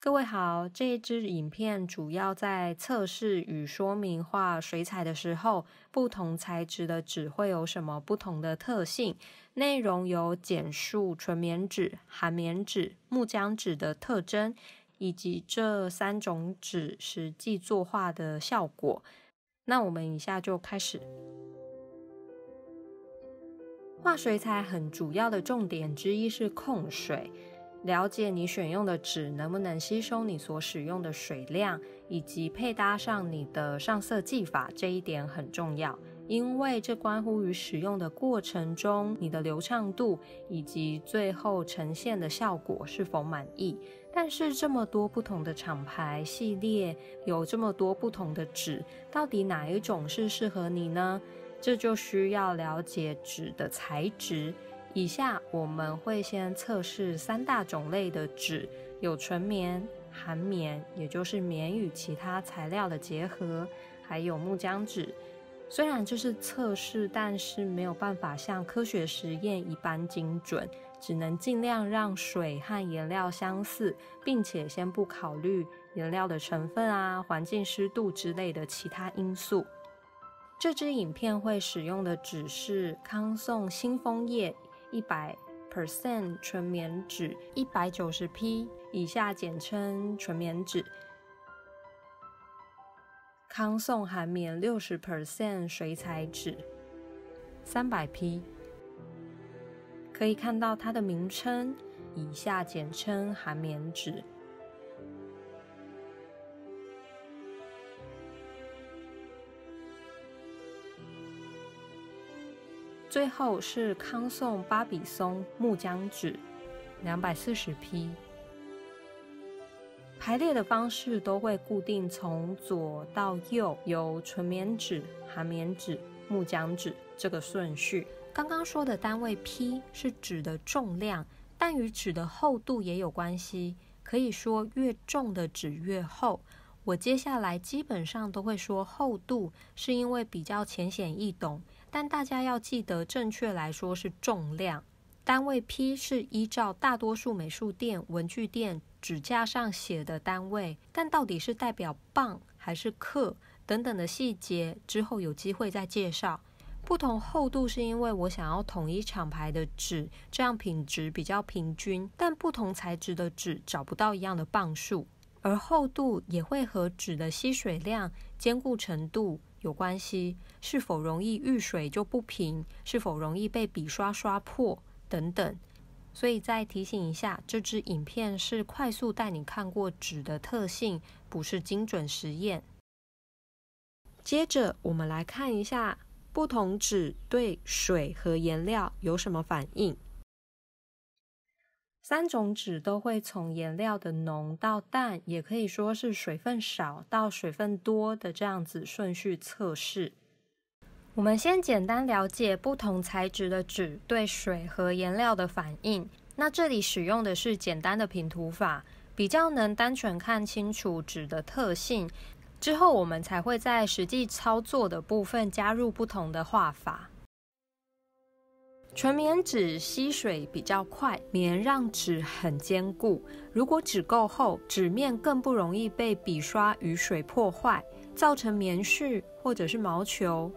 各位好，这一支影片主要在测试与说明画水彩的时候，不同材质的纸会有什么不同的特性。内容有简述纯棉纸、含棉纸、木浆纸的特征，以及这3种纸实际作画的效果。那我们以下就开始。画水彩很主要的重点之一是控水。了解你选用的纸能不能吸收你所使用的水量，以及配搭上你的上色技法，这一点很重要，因为这关乎于使用的过程中你的流畅度以及最后呈现的效果是否满意。但是这么多不同的厂牌系列，有这么多不同的纸，到底哪一种是适合你呢？这就需要了解纸的材质。以下我们会先测试3大种类的纸，有纯棉、含棉，也就是棉与其他材料的结合，还有木浆纸。虽然这是测试，但是没有办法像科学实验一般精准，只能尽量让水和颜料相似，并且先不考虑颜料的成分啊、环境湿度之类的其他因素。这支影片会使用的纸是康颂新枫叶100% 纯棉纸190P， 以下简称纯棉纸。康颂含棉60% 水彩纸300P， 可以看到它的名称，以下简称含棉纸。最后是康颂巴比松木浆纸240P， 排列的方式都会固定从左到右，有纯棉纸、含棉纸、木浆纸这个顺序。刚刚说的单位 P 是纸的重量，但与纸的厚度也有关系，可以说越重的纸越厚。我接下来基本上都会说厚度，是因为比较浅显易懂，但大家要记得正确来说是重量。单位 P 是依照大多数美术店、文具店纸架上写的单位，但到底是代表磅还是克等等的细节，之后有机会再介绍。不同厚度是因为我想要统一厂牌的纸，这样品质比较平均，但不同材质的纸找不到一样的磅数。而厚度也会和纸的吸水量、坚固程度有关系，是否容易遇水就不平，是否容易被笔刷刷破等等。所以再提醒一下，这支影片是快速带你看过纸的特性，不是精准实验。接着我们来看一下不同纸对水和颜料有什么反应。3种纸都会从颜料的浓到淡，也可以说是水分少到水分多的这样子顺序测试。我们先简单了解不同材质的纸对水和颜料的反应。那这里使用的是简单的平涂法，比较能单纯看清楚纸的特性。之后我们才会在实际操作的部分加入不同的画法。纯棉纸吸水比较快，棉让纸很坚固。如果纸够厚，纸面更不容易被笔刷与水破坏，造成棉絮或者是毛球。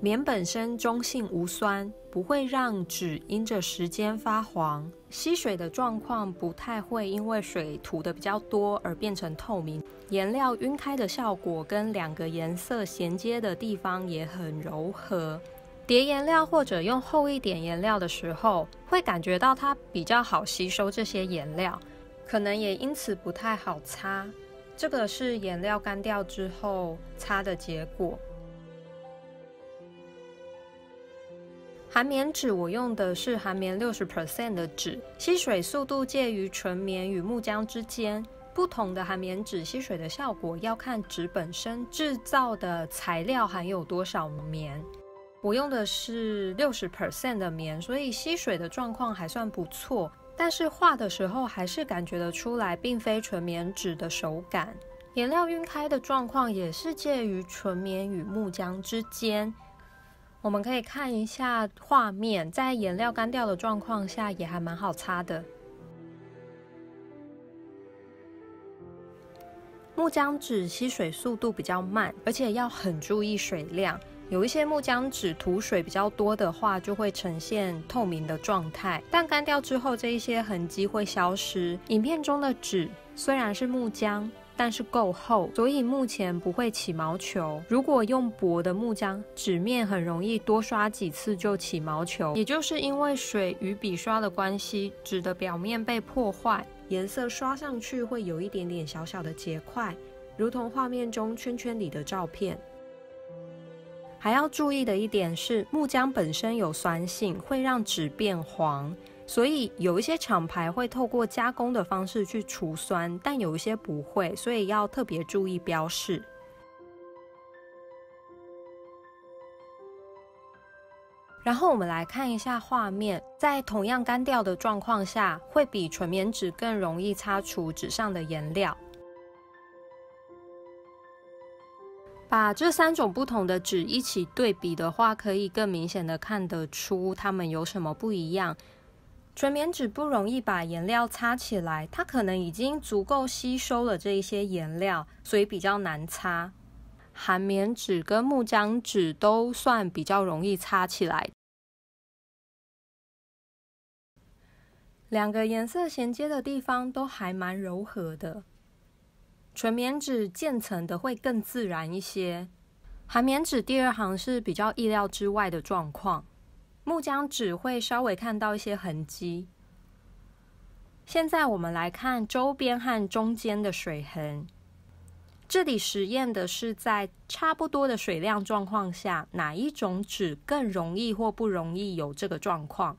棉本身中性无酸，不会让纸因着时间发黄。吸水的状况不太会因为水涂的比较多而变成透明。颜料晕开的效果跟2个颜色衔接的地方也很柔和。叠颜料或者用厚一点颜料的时候，会感觉到它比较好吸收这些颜料，可能也因此不太好擦。这个是颜料干掉之后擦的结果。含棉纸我用的是含棉60% 的纸，吸水速度介于纯棉与木浆之间。不同的含棉纸吸水的效果要看纸本身制造的材料含有多少棉。我用的是60% 的棉，所以吸水的状况还算不错，但是画的时候还是感觉得出来并非纯棉纸的手感。颜料晕开的状况也是介于纯棉与木浆之间。我们可以看一下画面，在颜料干掉的状况下也还蛮好擦的。木浆纸吸水速度比较慢，而且要很注意水量。有一些木浆纸涂水比较多的话，就会呈现透明的状态，但干掉之后，这一些痕迹会消失。影片中的纸虽然是木浆，但是够厚，所以目前不会起毛球。如果用薄的木浆，纸面很容易多刷几次就起毛球，也就是因为水与笔刷的关系，纸的表面被破坏，颜色刷上去会有一点点小小的结块，如同画面中圈圈里的照片。还要注意的一点是，木浆本身有酸性，会让纸变黄，所以有一些厂牌会透过加工的方式去除酸，但有一些不会，所以要特别注意标示。然后我们来看一下画面，在同样干掉的状况下，会比纯棉纸更容易擦除纸上的颜料。把这3种不同的纸一起对比的话，可以更明显的看得出它们有什么不一样。纯棉纸不容易把颜料擦起来，它可能已经足够吸收了这一些颜料，所以比较难擦。含棉纸跟木浆纸都算比较容易擦起来。两个颜色衔接的地方都还蛮柔和的。纯棉纸渐层的会更自然一些，含棉纸第2行是比较意料之外的状况，木浆纸会稍微看到一些痕迹。现在我们来看周边和中间的水痕，这里实验的是在差不多的水量状况下，哪一种纸更容易或不容易有这个状况。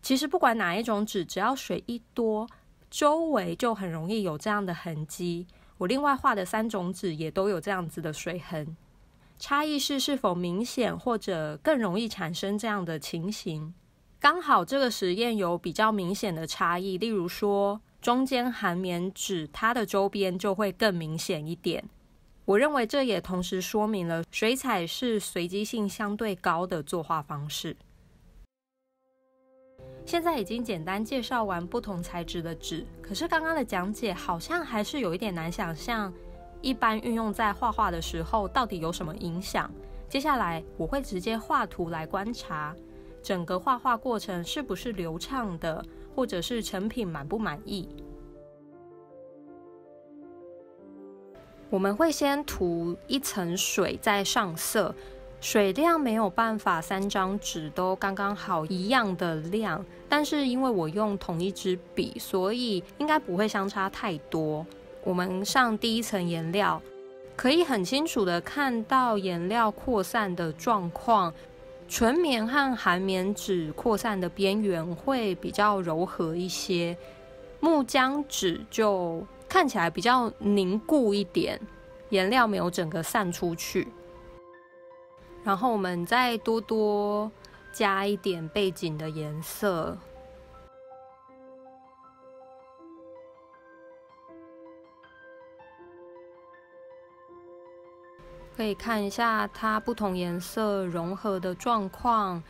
其实不管哪一种纸，只要水一多，周围就很容易有这样的痕迹。我另外画的3种纸也都有这样子的水痕，差异是否明显或者更容易产生这样的情形。刚好这个实验有比较明显的差异，例如说中间含棉纸它的周边就会更明显一点。我认为这也同时说明了水彩是随机性相对高的作画方式。现在已经简单介绍完不同材质的纸，可是刚刚的讲解好像还是有一点难想象，一般运用在画画的时候到底有什么影响。接下来我会直接画图来观察整个画画过程是不是流畅的，或者是成品满不满意。我们会先涂一层水再上色，水量没有办法3张纸都刚刚好一样的量，但是因为我用同一支笔，所以应该不会相差太多。我们上第1层颜料，可以很清楚的看到颜料扩散的状况。纯棉和含棉纸扩散的边缘会比较柔和一些，木浆纸就看起来比较凝固一点，颜料没有整个散出去。然后我们再多多加一点背景的颜色，可以看一下它不同颜色融合的状况。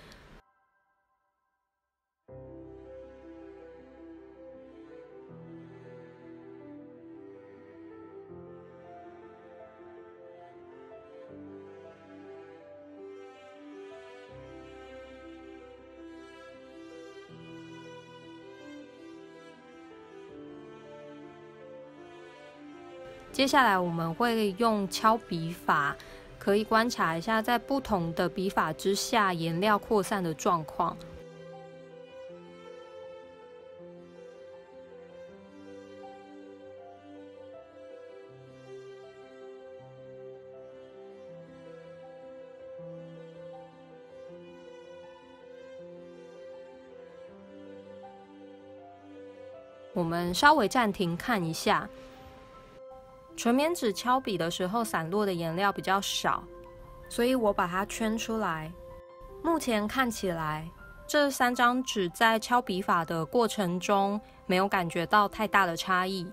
接下来我们会用敲笔法，可以观察一下在不同的笔法之下颜料扩散的状况。我们稍微暂停看一下。纯棉纸敲笔的时候散落的颜料比较少，所以我把它圈出来。目前看起来，这3张纸在敲笔法的过程中没有感觉到太大的差异。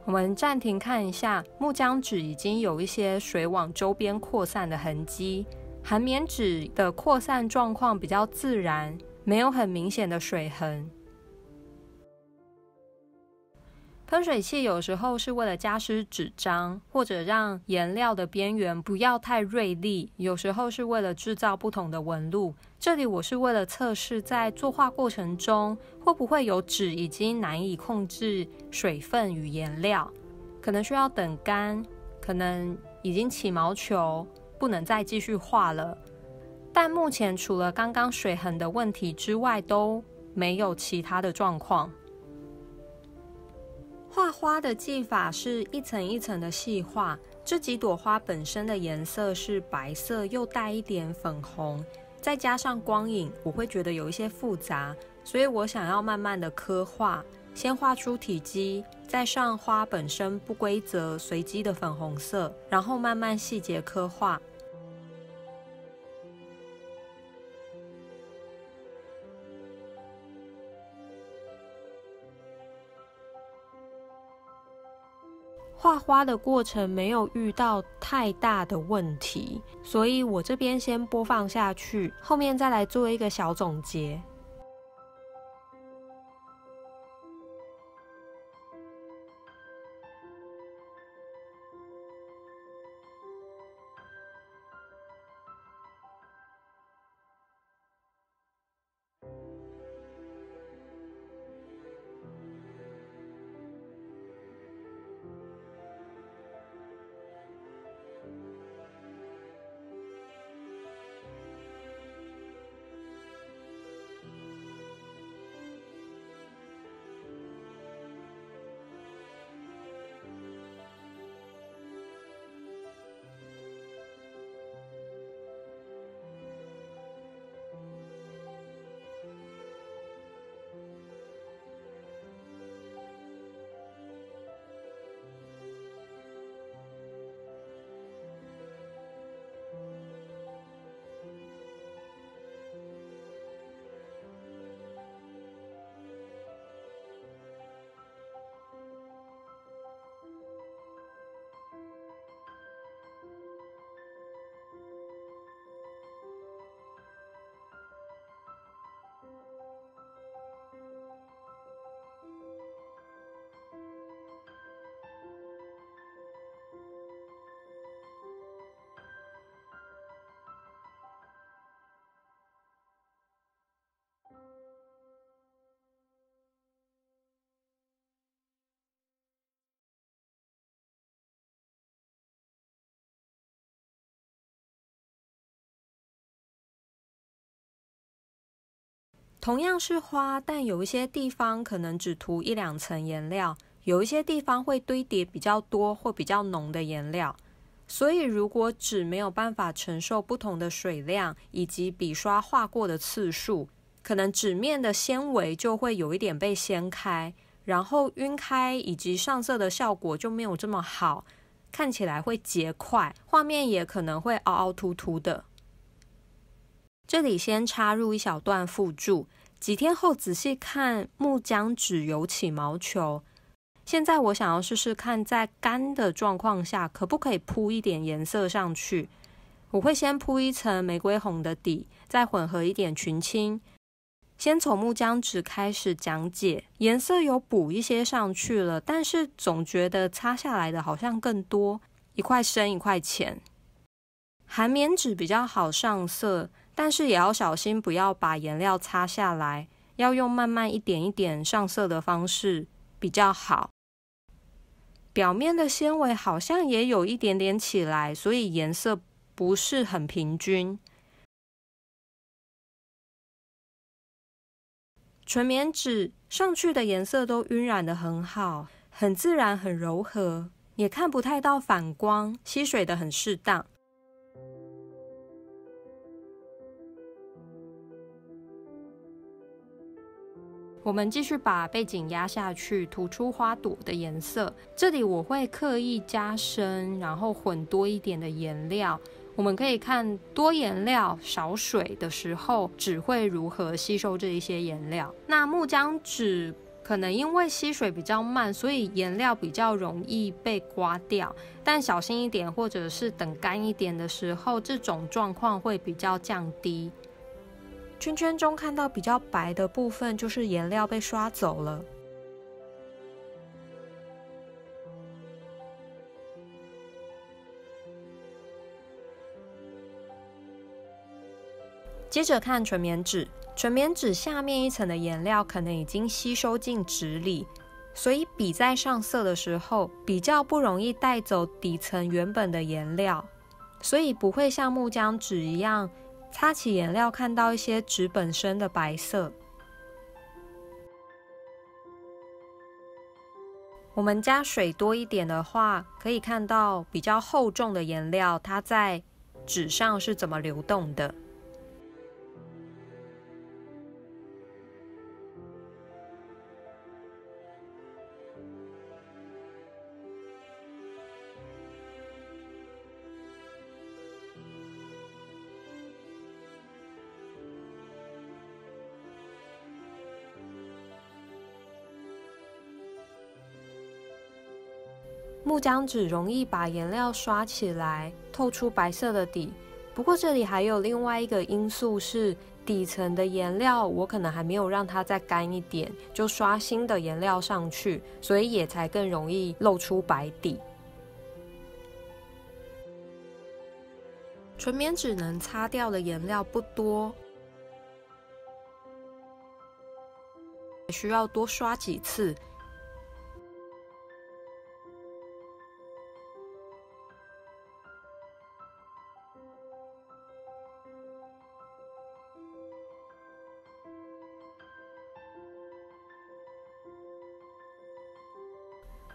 我们暂停看一下，木浆纸已经有一些水往周边扩散的痕迹，含棉纸的扩散状况比较自然，没有很明显的水痕。喷水器有时候是为了加湿纸张，或者让颜料的边缘不要太锐利，有时候是为了制造不同的纹路。这里我是为了测试在作画过程中会不会有纸已经难以控制水分与颜料，可能需要等干，可能已经起毛球，不能再继续画了。但目前除了刚刚水痕的问题之外，都没有其他的状况。画花的技法是一层一层的细画，这几朵花本身的颜色是白色又带一点粉红，再加上光影，我会觉得有一些复杂，所以我想要慢慢的刻画，先画出体积，再上花本身不规则随机的粉红色，然后慢慢细节刻画。画花的过程没有遇到太大的问题，所以我这边先播放下去，后面再来做一个小总结。同样是花，但有一些地方可能只涂一两层颜料，有一些地方会堆叠比较多或比较浓的颜料。所以如果纸没有办法承受不同的水量以及笔刷画过的次数，可能纸面的纤维就会有一点被掀开，然后晕开以及上色的效果就没有这么好，看起来会结块，画面也可能会凹凹凸凸的。这里先插入一小段附注，几天后仔细看木浆纸有起毛球，现在我想要试试看在干的状况下可不可以铺一点颜色上去。我会先铺一层玫瑰红的底，再混合一点群青。先从木浆纸开始讲解，颜色有补一些上去了，但是总觉得擦下来的好像更多，一块深一块浅。含棉纸比较好上色，但是也要小心不要把颜料擦下来，要用慢慢一点一点上色的方式比较好。表面的纤维好像也有一点点起来，所以颜色不是很平均。纯棉纸上去的颜色都晕染得很好，很自然很柔和，也看不太到反光，吸水得很适当。我们继续把背景压下去，突出花朵的颜色。这里我会刻意加深，然后混多一点的颜料。我们可以看多颜料少水的时候，纸会如何吸收这一些颜料。那木浆纸可能因为吸水比较慢，所以颜料比较容易被刮掉，但小心一点，或者是等干一点的时候，这种状况会比较降低。圈圈中看到比较白的部分，就是颜料被刷走了。接着看纯棉纸，纯棉纸下面一层的颜料可能已经吸收进纸里，所以笔在上色的时候比较不容易带走底层原本的颜料，所以不会像木浆纸一样擦起颜料看到一些纸本身的白色。我们加水多一点的话，可以看到比较厚重的颜料它在纸上是怎么流动的。木浆纸容易把颜料刷起来，透出白色的底。不过这里还有另外一个因素是，底层的颜料我可能还没有让它再干一点，就刷新的颜料上去，所以也才更容易露出白底。纯棉纸能擦掉的颜料不多，需要多刷几次。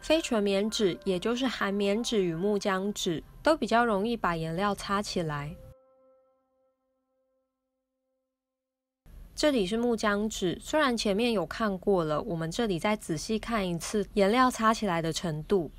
非纯棉纸，也就是含棉纸与木浆纸，都比较容易把颜料擦起来。这里是木浆纸，虽然前面有看过了，我们这里再仔细看一次颜料擦起来的程度。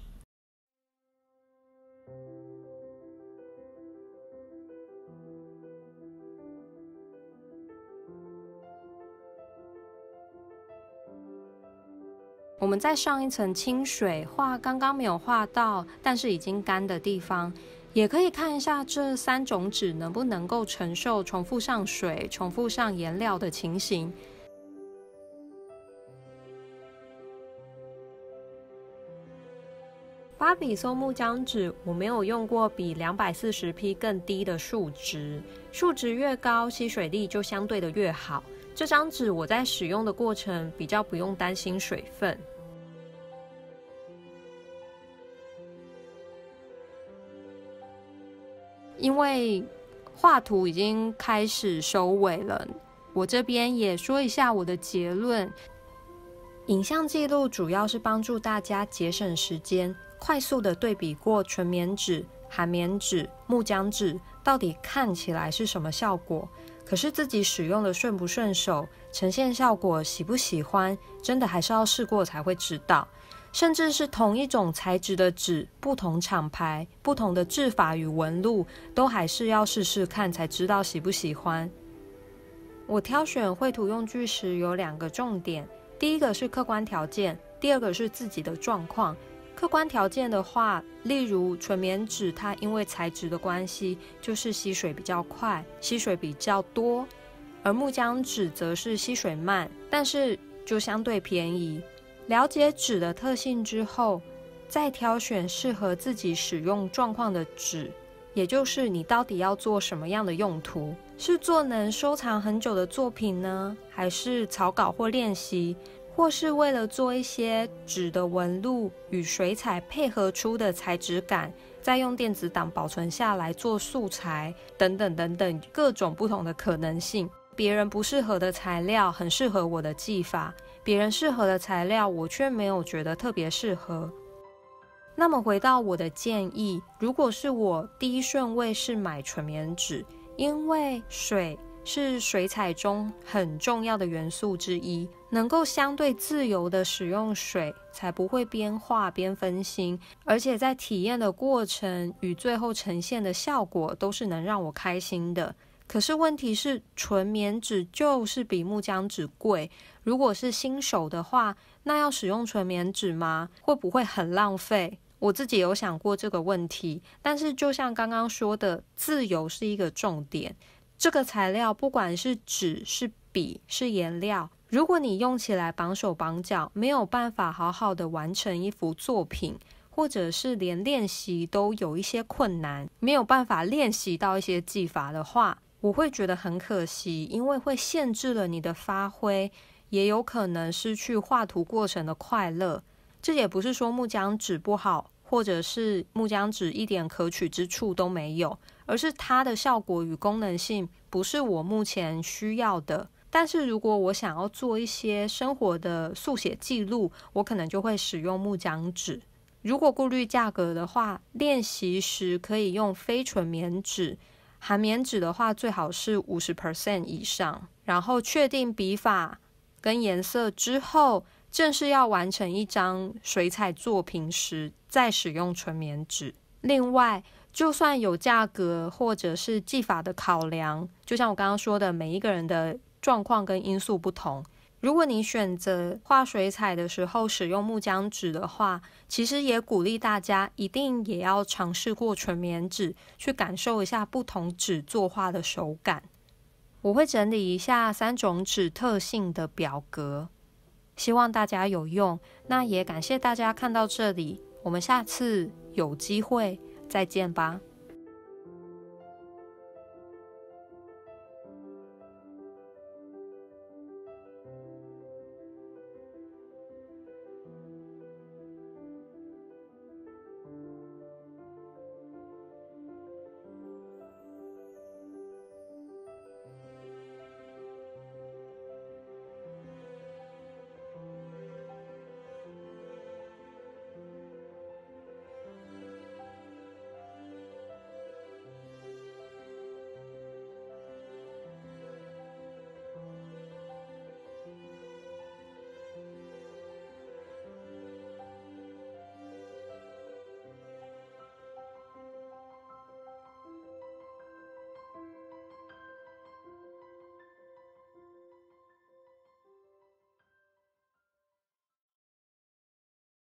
我们再上一层清水，画刚刚没有画到但是已经干的地方，也可以看一下这3种纸能不能够承受重复上水、重复上颜料的情形。芭比松木浆纸我没有用过比240P 更低的数值，数值越高吸水力就相对的越好。这张纸我在使用的过程比较不用担心水分。因为画图已经开始收尾了，我这边也说一下我的结论。影像记录主要是帮助大家节省时间，快速的对比过纯棉纸、含棉纸、木浆纸到底看起来是什么效果，可是自己使用的顺不顺手，呈现效果喜不喜欢，真的还是要试过才会知道。甚至是同一种材质的纸，不同厂牌、不同的制法与纹路，都还是要试试看才知道喜不喜欢。我挑选绘图用具时有2个重点，第一个是客观条件，第二个是自己的状况。客观条件的话，例如纯棉纸，它因为材质的关系，就是吸水比较快，吸水比较多；而木浆纸则是吸水慢，但是就相对便宜。了解纸的特性之后，再挑选适合自己使用状况的纸，也就是你到底要做什么样的用途，是做能收藏很久的作品呢，还是草稿或练习，或是为了做一些纸的纹路与水彩配合出的材质感，再用电子档保存下来做素材等等等等，各种不同的可能性。别人不适合的材料很适合我的技法，别人适合的材料我却没有觉得特别适合。那么回到我的建议，如果是我，第一顺位是买纯棉纸，因为水是水彩中很重要的元素之一，能够相对自由的使用水，才不会边画边分心，而且在体验的过程与最后呈现的效果都是能让我开心的。可是问题是纯棉纸就是比木浆纸贵，如果是新手的话，那要使用纯棉纸吗？会不会很浪费？我自己有想过这个问题，但是就像刚刚说的，自由是一个重点。这个材料不管是纸、是笔、是颜料，如果你用起来绑手绑脚，没有办法好好的完成一幅作品，或者是连练习都有一些困难，没有办法练习到一些技法的话，我会觉得很可惜，因为会限制了你的发挥，也有可能失去画图过程的快乐。这也不是说木浆纸不好，或者是木浆纸一点可取之处都没有，而是它的效果与功能性不是我目前需要的。但是如果我想要做一些生活的速写记录，我可能就会使用木浆纸。如果顾虑价格的话，练习时可以用非纯棉纸，含棉纸的话最好是 50% 以上，然后确定笔法跟颜色之后，正式要完成一张水彩作品时，再使用纯棉纸。另外，就算有价格或者是技法的考量，就像我刚刚说的，每一个人的状况跟因素不同。如果你选择画水彩的时候使用木浆纸的话，其实也鼓励大家一定也要尝试过纯棉纸，去感受一下不同纸作画的手感。我会整理一下3种纸特性的表格，希望大家有用。那也感谢大家看到这里，我们下次有机会再见吧。